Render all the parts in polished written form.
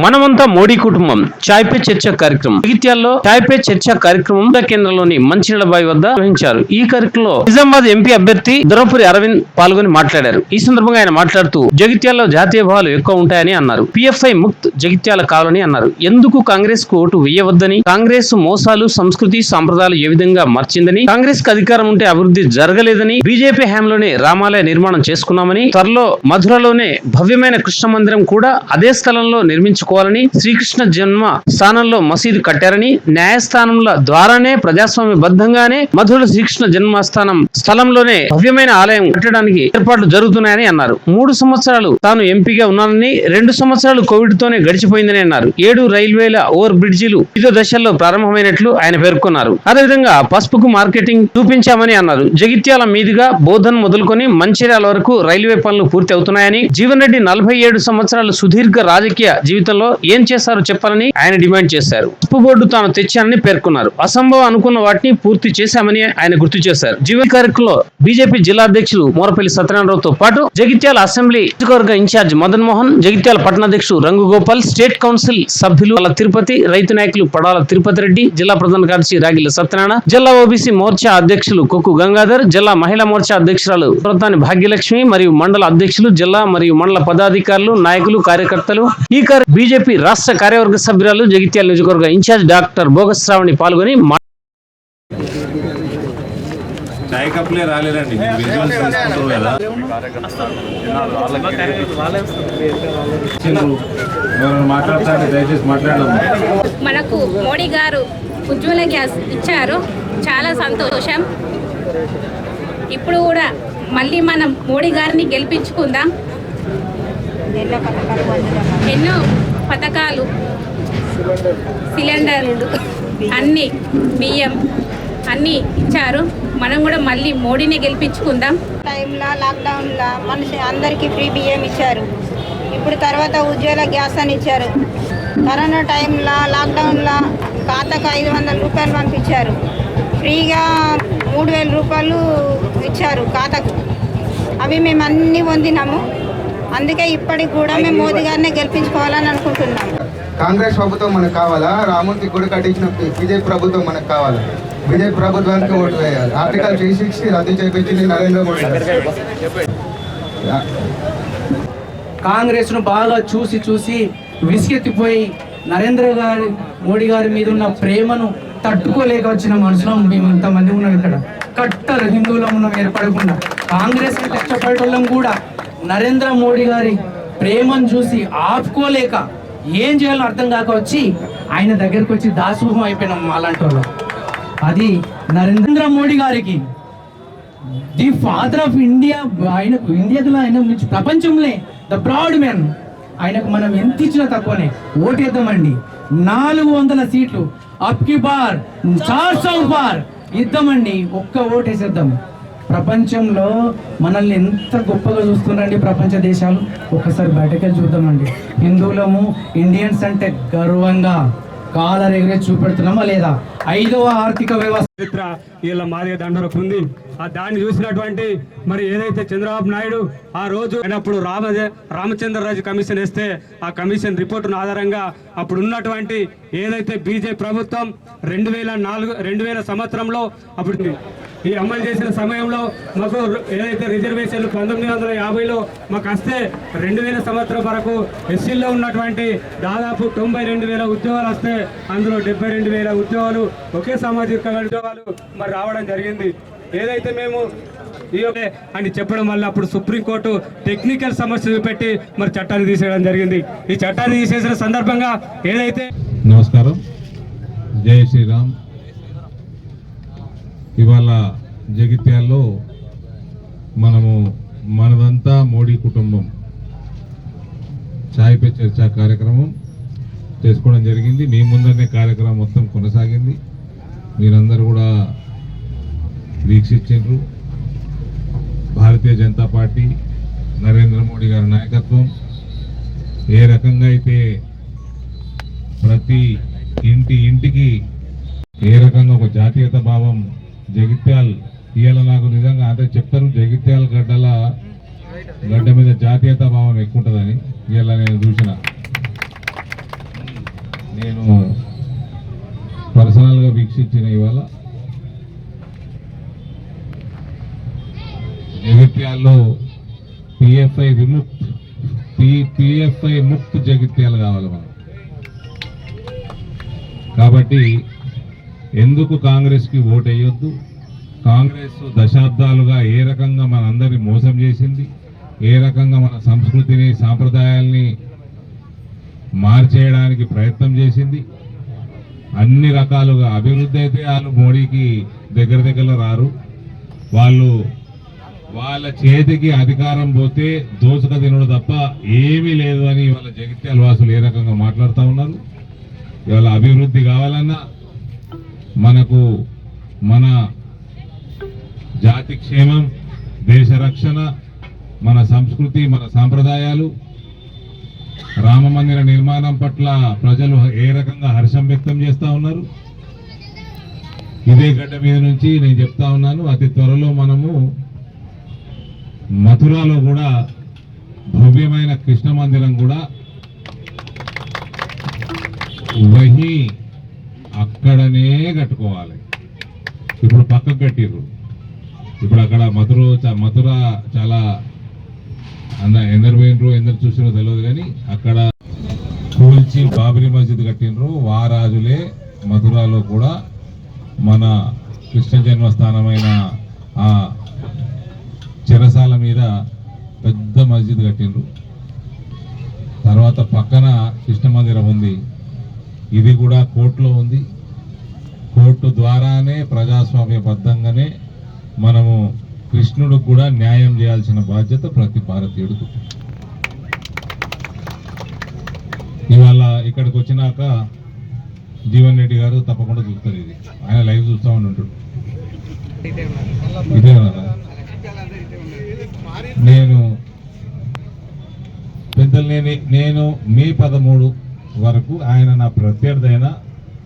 మనమంతా మోడీ కుటుంబం చాయ్ పే చర్చ కార్యక్రమం జగిత్యాలలో చాయ్ పే చర్చ కార్యక్రమం కేంద్రంలోని మంచినీళ్ళబాయి వద్ద నిర్వహించారు. ఈ కార్యక్రమంలో నిజామాబాద్ ఎంపీ అభ్యర్థి దొరపురి అరవింద్ పాల్గొని మాట్లాడారు. ఈ సందర్భంగా ఆయన మాట్లాడుతూ జగిత్యాలలో జాతీయ భావాలు ఎక్కువ ఉంటాయని అన్నారు. పిఎఫ్ఐ ముక్త్ జగిత్యాల కావాలని అన్నారు. ఎందుకు కాంగ్రెస్ కు ఓటు వేయవద్దని, కాంగ్రెస్ మోసాలు సంస్కృతి సంప్రదాయాలు ఏ విధంగా మార్చిందని, కాంగ్రెస్ కు అధికారం ఉంటే అభివృద్ధి జరగలేదని, బీజేపీ హయాంలోనే రామాలయ నిర్మాణం చేసుకున్నామని, త్వరలో మధురలోనే భవ్యమైన కృష్ణ మందిరం కూడా అదే స్థలంలో నిర్మించుకోవాలని, శ్రీకృష్ణ జన్మ స్థానంలో మసీదు కట్టారని, న్యాయస్థానంల ద్వారానే ప్రజాస్వామ్యబద్ధంగానే మధురలో శ్రీకృష్ణ జన్మస్థానం స్థలంలోనే భవ్యమైన ఆలయం కట్టడానికి ఏర్పాట్లు జరుగుతున్నాయని అన్నారు. 3 సంవత్సరాలు తాను ఎంపీగా ఉన్నానని, 2 సంవత్సరాలు కోవిడ్ తోనే గడిచిపోయిందని అన్నారు. 7 రైల్వేల ఓవర్ బ్రిడ్జిలు వివిధ దశల్లో ప్రారంభమైనట్లు ఆయన పేర్కొన్నారు. అదేవిధంగా పసుపుకు మార్కెటింగ్ చూపించామని అన్నారు. జగిత్యాల మీదుగా బోధన్ మొదలుకొని మంచిర్యాల వరకు రైల్వే పనులు పూర్తి అవుతున్నాయని, జీవన్ రెడ్డి 47 సంవత్సరాలు సుదీర్ఘ రాజకీయ జీవితంలో ఏం చేశారో చెప్పాలని ఆయన డిమాండ్ చేశారు. పసుపు బోర్డు తాను తెచ్చానని పేర్కొన్నారు. అసంభవం అనుకున్న వాటిని పూర్తి చేశామని ఆయన గుర్తు చేశారు. జీవన్ కార్యక్రమంలో బీజేపీ జిల్లా అధ్యక్షులు మోరపల్లి సత్యనారాయణరావుతో పాటు జగిత్యాల అసెంబ్లీ నియోజకవర్గ ఇన్ఛార్జ్ మదన్ మోహన్, జగిత్యాల పట్టణాధ్యక్షుడు రంగు గోపాల్, స్టేట్ కౌన్సిల్ సభ్యులు తిరుపతి, రైతు నాయకులు పడాల తిరుపతి రెడ్డి, జిల్లా ప్రధాన కార్యదర్శి రాగిల సత్యనారాయణ, జిల్లా ఓబీసీ మోర్చా అధ్యక్షులు కొక్కు గంగాధర్, జిల్లా మహిళా మోర్చా అధ్యక్షురాలు ప్రధాని భాగ్యలక్ష్మి మరియు మండల అధ్యక్షులు, జిల్లా మరియు మండల పదాధికారులు, నాయకులు, కార్యకర్తలు, ఈ బీజేపీ రాష్ట్ర కార్యవర్గ సభ్యురాలు, జగిత్యాల నియోజకవర్గ ఇన్ఛార్జ్ డాక్టర్ బోగస్ శ్రావణి పాల్గొని చాయ్ కప్పులే రాలేదండి. మాట్లాడతాండి, దయచేసి మాట్లాడదాం. మనకు మోడీ గారు ఉజ్వల గ్యాస్ ఇచ్చారు, చాలా సంతోషం. ఇప్పుడు కూడా మళ్ళీ మనం మోడీ గారిని గెలిపించుకుందాం. ఎన్నో పథకాలు, సిలిండర్లు, అన్ని బియ్యం అన్నీ ఇచ్చారు. మనం కూడా మళ్ళీ మోడీని గెలిపించుకుందాం. టైంలో లాక్డౌన్లో మనిషి అందరికీ ఫ్రీ బియ్యం ఇచ్చారు. ఇప్పుడు తర్వాత ఉజ్వల గ్యాస్ అని ఇచ్చారు. కరోనా టైంలో లాక్డౌన్లో ఖాతాకు 500 రూపాయలు పంపించారు. ఫ్రీగా 3000 రూపాయలు ఇచ్చారు ఖాతాకు. అవి మేము అన్నీ పొందినాము. అందుకే ఇప్పటికి కూడా మేము మోదీ గారినే గెలిపించుకోవాలని అనుకుంటున్నాము. కాంగ్రెస్ ప్రభుత్వం మనకు కావాలా? రాముడికి గుడి కట్టించిన బీజేపీ ప్రభుత్వం మనకు కావాలా? బీజేపీ ప్రభుత్వానికి ఓటు వేయాలి. ఆర్టికల్ 360 రద్దు చేయించింది నరేంద్ర మోడీ. కాంగ్రెస్ను బాగా చూసి విసిగెత్తిపోయి మోడీ గారి మీద ఉన్న ప్రేమను తట్టుకోలేక వచ్చిన మనుషులం మేము ఇంతమంది ఉన్నాం. ఇక్కడ కట్టరు హిందువులం ఉన్నాం ఏర్పడకుండా. కాంగ్రెస్ కష్టపడటం కూడా నరేంద్ర మోడీ గారి ప్రేమను చూసి ఆపుకోలేక ఏం చేయాలో అర్థం కాక వచ్చి ఆయన దగ్గరికి వచ్చి దాసోహం అయిపోయినాం అలాంటి వాళ్ళు. అది నరేంద్ర మోడీ గారికి ది ఫాదర్ ఆఫ్ ఇండియా. ఆయనకు ఇండియాలో ఆయన నుంచి ప్రపంచంలో ద బ్రాడ్ మ్యాన్. ఆయనకు మనం ఎంత ఇచ్చినా తక్కువనే. ఓటేద్దామండి. 400 సీట్లు అప్కి బార్ 400 బార్ ఇద్దామండి. ఒక్క ఓటేసేద్దాం. ప్రపంచంలో మనల్ని ఎంత గొప్పగా చూస్తున్నారండి ప్రపంచ దేశాలు. ఒక్కసారి బయటకెళ్ళి చూద్దామండి. హిందువులము, ఇండియన్స్ అంటే గర్వంగా కాలర్ ఎగిరే చూపెడుతున్నామా లేదా? 5వ ఆర్థిక వ్యవస్థ చరిత్ర వీళ్ళ మాదిగ దండరకు ఉంది. దాన్ని చూసినటువంటి మరి ఏదైతే చంద్రబాబు నాయుడు ఆ రోజు అయినప్పుడు రామచంద్రరాజు కమిషన్ వేస్తే ఆ కమిషన్ రిపోర్టును ఆధారంగా అప్పుడు ఉన్నటువంటి ఏదైతే బీజేపీ ప్రభుత్వం 2000 సంవత్సరంలో అప్పుడు ఈ అమలు చేసిన సమయంలో మాకు ఏదైతే రిజర్వేషన్లు 1950లో మాకు వస్తే 2000 సంవత్సరం వరకు ఎస్సీల్లో ఉన్నటువంటి దాదాపు 92,000 ఉద్యోగాలు వస్తే అందులో 72,000 ఉద్యోగాలు ఒకే సామాజిక ఉద్యోగాలు మరి రావడం జరిగింది. ఏదైతే మేము అని చెప్పడం వల్ల అప్పుడు సుప్రీంకోర్టు టెక్నికల్ సమస్య చూపెట్టి మరి చట్టాన్ని తీసేయడం జరిగింది. ఈ చట్టాన్ని తీసేసిన సందర్భంగా ఏదైతే నమస్కారం, జై శ్రీరామ్. ఇవాళ జగిత్యాల్లో మనదంతా మోడీ కుటుంబం చాయ్ పే చర్చ కార్యక్రమం చేసుకోవడం జరిగింది. మీ ముందరనే కార్యక్రమం మొత్తం కొనసాగింది. మీరందరూ కూడా వీక్షించారు. భారతీయ జనతా పార్టీ నరేంద్ర మోడీ గారి నాయకత్వం ఏ రకంగా అయితే ప్రతి ఇంటికి ఏ రకంగా ఒక జాతీయత భావం జగిత్యాల్ ఇవాళ నాకు నిజంగా అంటే చెప్తారు జగిత్యాల గడ్డ మీద జాతీయత భావం ఎక్కువ ఉంటుందని ఇవాళ నేను చూసిన. నేను పర్సనల్గా వీక్షించిన ఇవాళ జగిత్యాల్లో పిఎఫ్ఐ ముక్త్ జగిత్యాలు కావాలి మనం. కాబట్టి ఎందుకు కాంగ్రెస్కి ఓటు వేయొద్దు? కాంగ్రెస్ దశాబ్దాలుగా ఏ రకంగా మనందరినీ మోసం చేసింది, ఏ రకంగా మన సంస్కృతిని సాంప్రదాయాల్ని మార్చేయడానికి ప్రయత్నం చేసింది. అన్ని రకాలుగా అభివృద్ధి అయితే వాళ్ళు మోడీకి దగ్గరలో రారు. వాళ్ళు వాళ్ళ చేతికి అధికారం పోతే దోసుక తినడు తప్ప ఏమీ లేదు అని వాళ్ళ జగిత్యాల వాసులు ఏ రకంగా మాట్లాడుతూ ఉన్నారు. ఇవాళ అభివృద్ధి కావాలన్నా, మనకు మన జాతి క్షేమం, దేశ రక్షణ, మన సంస్కృతి, మన సాంప్రదాయాలు, రామ మందిర నిర్మాణం పట్ల ప్రజలు ఏ రకంగా హర్షం వ్యక్తం చేస్తూ ఉన్నారు. ఇదే గడ్డ మీద నుంచి నేను చెప్తా ఉన్నాను, అతి త్వరలో మనము మథురాలో కూడా భవ్యమైన కృష్ణ మందిరం కూడా వహి అక్కడనే కట్టుకోవాలి. ఇప్పుడు పక్కకు కట్టిర్రు. ఇప్పుడు అక్కడ మథుర చాలా ఎందరు పోయినరు, ఎందరు చూసినో తెలియదు, కానీ అక్కడ కూల్చి బాబరీ మస్జిద్ కట్టినరు. వారాజులే మథురాలో కూడా మన కృష్ణ జన్మస్థానమైన ఆ చెరసాల మీద పెద్ద మస్జిద్ కట్టినరు. తర్వాత పక్కన కృష్ణ మందిరం ఉంది. ఇది కూడా కోర్టులో ఉంది. కోర్టు ద్వారానే ప్రజాస్వామ్యబద్ధంగానే మనము కృష్ణుడికి కూడా న్యాయం చేయాల్సిన బాధ్యత ప్రతి భారతీయుడికి. ఇవాళ ఇక్కడికి వచ్చినాక జీవన్ రెడ్డి గారు తప్పకుండా చూస్తారు. ఇది ఆయన లైవ్ చూస్తూ ఉంటాడు. ఇదే నేను పెద్దలు నేను మే 13 వరకు ఆయన నా ప్రత్యర్థి అయినా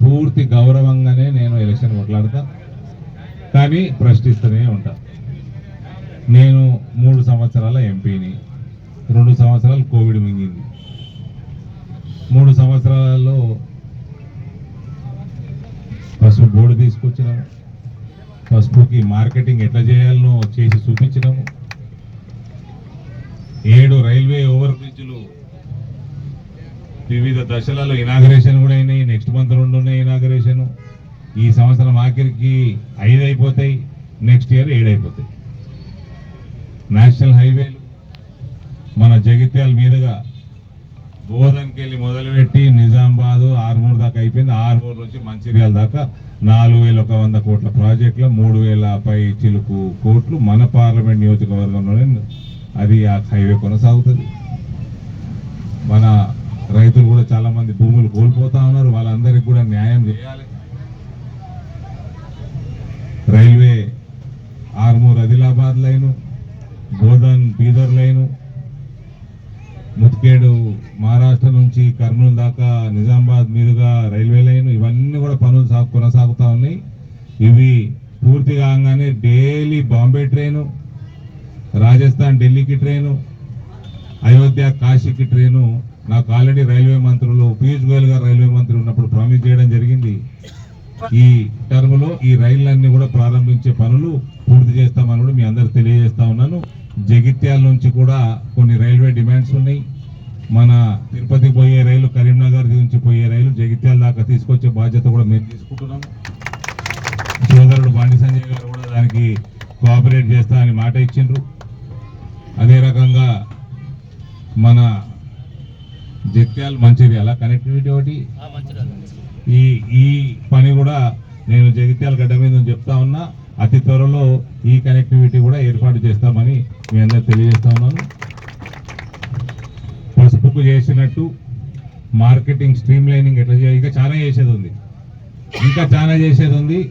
పూర్తి గౌరవంగానే నేను ఎలక్షన్ కొట్లాడతా, కానీ ప్రశ్నిస్తూనే ఉంటా. నేను 3 సంవత్సరాల ఎంపీని, 2 సంవత్సరాలు కోవిడ్ మింగింది. 3 సంవత్సరాలలో పసుపు బోర్డు తీసుకొచ్చినాము, పసుపుకి మార్కెటింగ్ ఎట్లా చేయాలనో చేసి చూపించినాము. 7 రైల్వే ఓవర్ బ్రిడ్జ్లు వివిధ దశలలో ఇనాగరేషన్ కూడా అయినాయి. నెక్స్ట్ మంత్ 2 ఉన్నాయి ఇనాగరేషన్. ఈ సంవత్సరం ఆఖరికి 5 అయిపోతాయి, నెక్స్ట్ ఇయర్ 7 అయిపోతాయి. నేషనల్ హైవేలు మన జగిత్యాల మీదుగా బోధన్కి వెళ్ళి మొదలుపెట్టి నిజామాబాద్ ఆర్మూర్ దాకా అయిపోయింది. ఆర్మూర్ నుంచి మంచిర్యాల దాకా 4100 కోట్ల ప్రాజెక్టుల 3000 పై చిలుకు కోట్లు మన పార్లమెంట్ నియోజకవర్గంలోనే అది ఆ హైవే కొనసాగుతుంది. మన రైతులు కూడా చాలా మంది భూములు కోల్పోతా ఉన్నారు. వాళ్ళందరికీ కూడా న్యాయం చేయాలి. Railway Armoor Adilabad line, Bodhan Bidar line, Mudkhed Maharashtra నుంచి కర్నూలు దాకా నిజామాబాద్ మీదుగా రైల్వే లైన్, ఇవన్నీ కూడా పనులు కొనసాగుతూ ఉన్నాయి. ఇవి పూర్తి కాగానే డైలీ బాంబే ట్రైను, రాజస్థాన్ ఢిల్లీకి ట్రైను, అయోధ్య కాశీకి ట్రైను. నాకు ఆల్రెడీ రైల్వే మంత్రులు పీయూష్ గోయల్ గారు రైల్వే మంత్రి ఉన్నప్పుడు ప్రామిస్ చేయడం జరిగింది. ఈ టర్మ్లో ఈ రైళ్లన్నీ కూడా ప్రారంభించే పనులు పూర్తి చేస్తామని కూడా మీ అందరికి తెలియజేస్తా ఉన్నాను. జగిత్యాల నుంచి కూడా కొన్ని రైల్వే డిమాండ్స్ ఉన్నాయి. మన తిరుపతికి పోయే రైలు, కరీంనగర్ నుంచి పోయే రైలు జగిత్యాల దాకా తీసుకొచ్చే బాధ్యత కూడా మేము తీసుకుంటున్నాము. సోదరుడు బండి సంజయ్ గారు కూడా దానికి కోఆపరేట్ చేస్తా అని మాట ఇచ్చిండ్రు. అదే రకంగా మన జగిత్యాల మంచిర్యాల కనెక్టివిటీ ఒకటి, ఈ పని కూడా నేను జగిత్యాల గడ్డ మీద చెప్తా ఉన్నా. అతి త్వరలో ఈ కనెక్టివిటీ కూడా ఏర్పాటు చేస్తామని మీ అందరూ తెలియజేస్తా ఉన్నాను. పసుపుకు చేసినట్టు మార్కెటింగ్ స్ట్రీమ్ లైనింగ్ ఎట్లా చేయాలి, ఇంకా చాలా చేసేది ఉంది.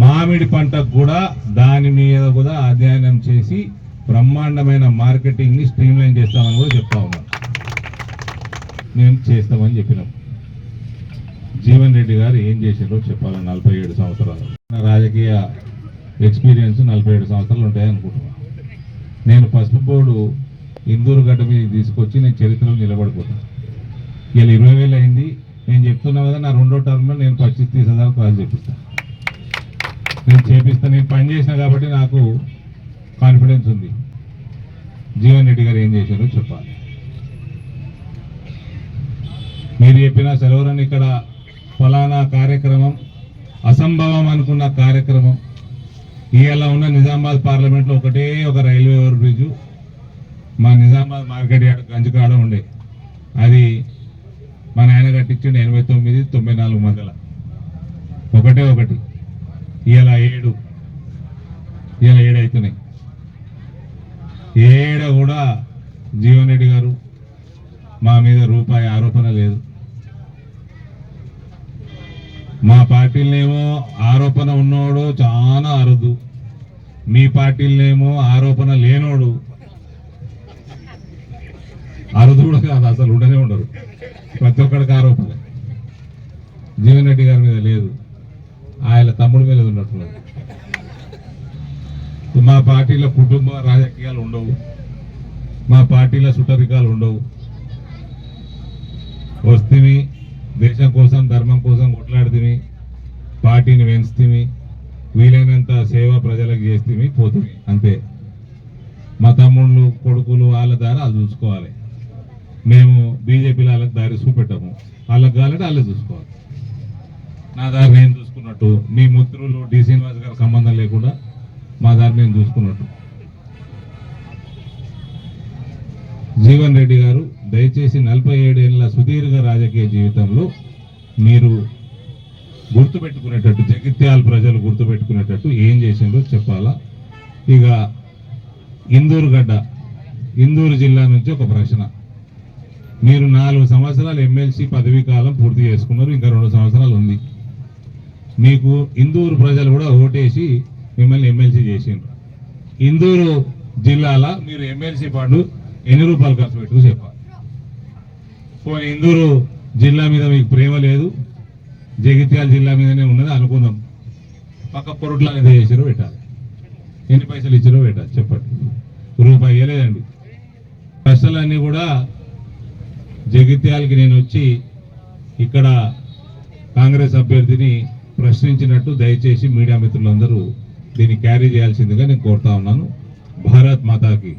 మామిడి పంటకు కూడా దాని మీద కూడా అధ్యయనం చేసి బ్రహ్మాండమైన మార్కెటింగ్ ని స్ట్రీమ్ లైన్ చేస్తామని కూడా చెప్తా ఉన్నాను. నేను చేస్తామని చెప్పినాం. జీవన్ రెడ్డి గారు ఏం చేశారో చెప్పాలి. 47 సంవత్సరాలు రాజకీయ ఎక్స్పీరియన్స్ 47 సంవత్సరాలు ఉంటాయి అనుకుంటున్నాను. నేను పసుపు బోర్డు ఇందూరు గడ్డ మీద తీసుకొచ్చి నేను చరిత్రలో నిలబడిపోతాను. ఇలా 20,000 అయింది. నేను చెప్తున్నా కదా, నా 2వ టర్మ్ నేను 25,000 క్రాస్ చేపిస్తాను. నేను చేపిస్తాను. నేను పని చేసిన కాబట్టి నాకు కాన్ఫిడెన్స్ ఉంది. జీవన్ రెడ్డి గారు ఏం చేశారో చెప్పాలి. మీరు చెప్పిన సెలవురని ఇక్కడ ఫలానా కార్యక్రమం అసంభవం అనుకున్న కార్యక్రమం ఇవాళ ఉన్న నిజామాబాద్ పార్లమెంట్లో ఒకటే ఒక రైల్వే ఓవర్ బ్రిడ్జు మా నిజామాబాద్ మార్కెట్ యార్డ్ గంజకాడ ఉండే, అది మా నాయన కట్టించిండు 89, 94 మధ్యలో ఒకటే ఒకటి. ఇలా 7 అవుతున్నాయి. 7 కూడా జీవన్ రెడ్డి గారు మా మీద రూపాయి ఆరోపణ లేదు. మా పార్టీలనేమో ఆరోపణ ఉన్నోడు చాలా అరుదు, మీ పార్టీలనేమో ఆరోపణ లేనోడు అరుదు కూడా కాదు, అసలు ఉండనే ఉండరు. ప్రతి ఒక్కడికి ఆరోపణ. జీవన్ రెడ్డి గారి మీద లేదు, ఆయన తమ్ముడి మీద ఉన్నట్టున్నది. మా పార్టీలో కుటుంబ రాజకీయాలు ఉండవు, మా పార్టీలో సుటరికాలు ఉండవు. వస్తేమి దేశం కోసం ధర్మం కోసం కొట్లాడుతుంది, పార్టీని పెంచుతుంది, వీలైనంత సేవ ప్రజలకు చేస్తుంది, పోతుంది అంతే. మా తమ్ముళ్ళు కొడుకులు వాళ్ళ దారి వాళ్ళు చూసుకోవాలి. మేము బీజేపీలో వాళ్ళకి దారి చూపెట్టాము, వాళ్ళకి కావాలంటే వాళ్ళే చూసుకోవాలి. నా దారి నేను చూసుకున్నట్టు, మీ మిత్రులు డి శ్రీనివాస్ గారు సంబంధం లేకుండా మా దారి నేను చూసుకున్నట్టు. జీవన్ రెడ్డి గారు దయచేసి 47 ఏళ్ళ సుదీర్ఘ రాజకీయ జీవితంలో మీరు గుర్తుపెట్టుకునేటట్టు, జగిత్యాల ప్రజలు గుర్తుపెట్టుకునేటట్టు ఏం చేసిందో చెప్పాలా. ఇక ఇందూరు జిల్లా నుంచి ఒక ప్రశ్న. మీరు 4 సంవత్సరాలు ఎమ్మెల్సీ పదవీ కాలం పూర్తి చేసుకున్నారు, ఇంకా 2 సంవత్సరాలు ఉంది. మీకు ఇందూరు ప్రజలు కూడా ఓటేసి మిమ్మల్ని ఎమ్మెల్సీ చేసిండ్రు. ఇందూరు జిల్లాలో మీరు ఎమ్మెల్సీ ఫండ్ ఎన్ని రూపాయలు ఖర్చు పెట్టుకు చెప్పాలి. పోనీ ఇందూరు జిల్లా మీద మీకు ప్రేమ లేదు, జగిత్యాల జిల్లా మీదనే ఉన్నది అనుకుందాం. పక్క పొరుట్లో ఎంత చేసారో పెట్టాలి, ఎన్ని పైసలు ఇచ్చారో పెట్టాలి, చెప్పండి. రూపాయి ఇవ్వలేదండి. ప్రశ్నలన్నీ కూడా జగిత్యాలకి నేను వచ్చి ఇక్కడ కాంగ్రెస్ అభ్యర్థిని ప్రశ్నించినట్టు దయచేసి మీడియా మిత్రులందరూ దీన్ని క్యారీ చేయాల్సిందిగా నేను కోరుతా ఉన్నాను. భారత్ మాతాకి.